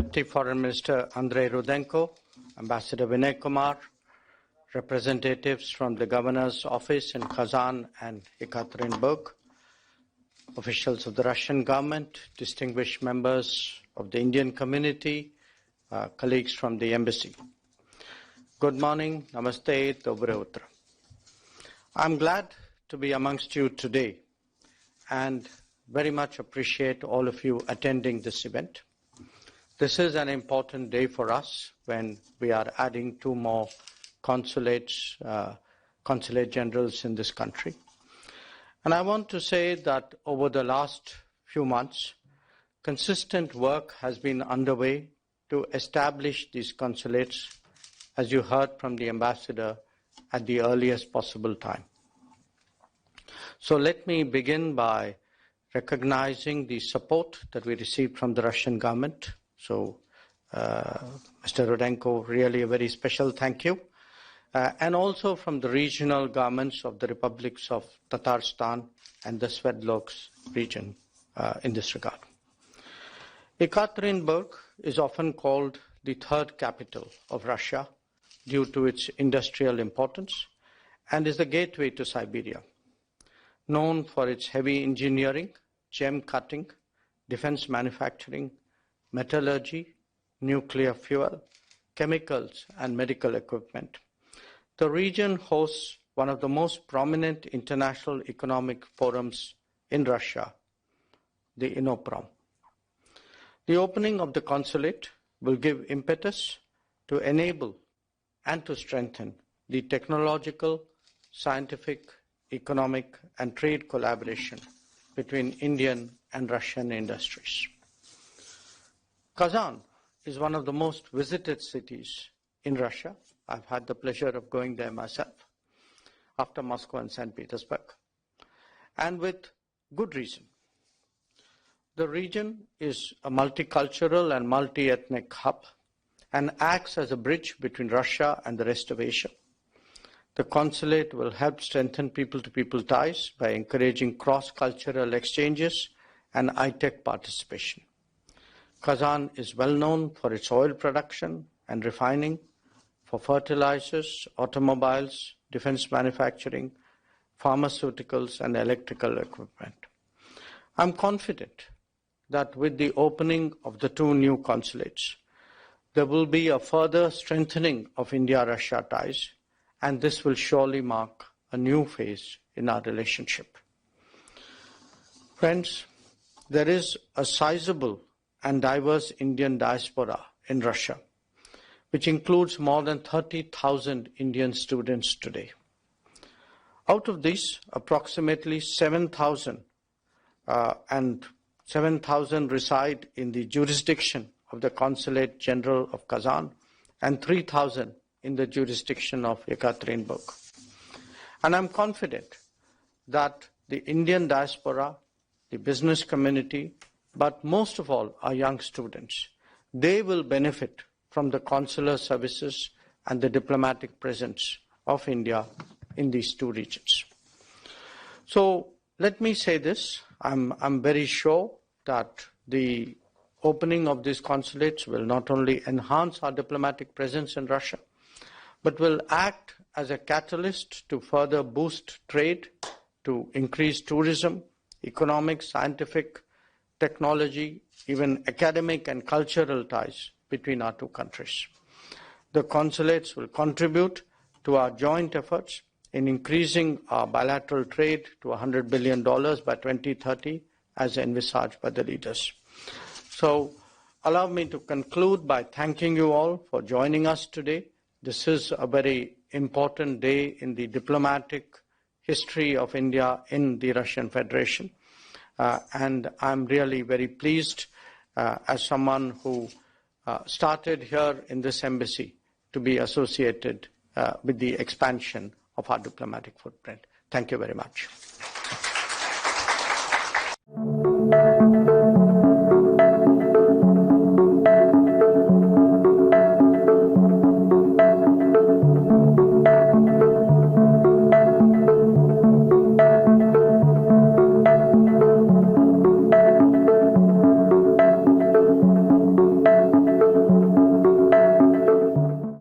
Deputy Foreign Minister Andrei Rudenko, Ambassador Vinay Kumar, representatives from the Governor's Office in Kazan and Yekaterinburg, officials of the Russian government, distinguished members of the Indian community, colleagues from the embassy. Good morning, namaste, dobre utra. I'm glad to be amongst you today and very much appreciate all of you attending this event. This is an important day for us when we are adding 2 more consulates, consulate generals in this country. And I want to say that over the last few months, consistent work has been underway to establish these consulates, as you heard from the ambassador, at the earliest possible time. So let me begin by recognizing the support that we received from the Russian government. So, Mr. Rudenko, really a very special thank you. And also from the regional governments of the republics of Tatarstan and the Sverdlovsk region in this regard. Ekaterinburg is often called the 3rd capital of Russia due to its industrial importance and is the gateway to Siberia. Known for its heavy engineering, gem cutting, defense manufacturing, metallurgy, nuclear fuel, chemicals, and medical equipment. The region hosts one of the most prominent international economic forums in Russia, the INNOPROM. The opening of the consulate will give impetus to enable and to strengthen the technological, scientific, economic, and trade collaboration between Indian and Russian industries. Kazan is one of the most visited cities in Russia. I've had the pleasure of going there myself after Moscow and St. Petersburg, and with good reason. The region is a multicultural and multi-ethnic hub and acts as a bridge between Russia and the rest of Asia. The consulate will help strengthen people-to-people ties by encouraging cross-cultural exchanges and high-tech participation. Kazan is well known for its oil production and refining, for fertilizers, automobiles, defense manufacturing, pharmaceuticals, and electrical equipment. I'm confident that with the opening of the 2 new consulates, there will be a further strengthening of India-Russia ties, and this will surely mark a new phase in our relationship. Friends, there is a sizable and diverse Indian diaspora in Russia, which includes more than 30,000 Indian students today. Out of these, approximately 7,000 reside in the jurisdiction of the Consulate General of Kazan and 3,000 in the jurisdiction of Ekaterinburg. And I'm confident that the Indian diaspora, the business community, but most of all our young students, they will benefit from the consular services and the diplomatic presence of India in these 2 regions. So let me say this, I'm very sure that the opening of these consulates will not only enhance our diplomatic presence in Russia, but will act as a catalyst to further boost trade, to increase tourism, economic, scientific, technology, even academic and cultural ties between our 2 countries. The consulates will contribute to our joint efforts in increasing our bilateral trade to $100 billion by 2030, as envisaged by the leaders. So allow me to conclude by thanking you all for joining us today. This is a very important day in the diplomatic history of India in the Russian Federation. And I'm really very pleased as someone who started here in this embassy to be associated with the expansion of our diplomatic footprint. Thank you very much.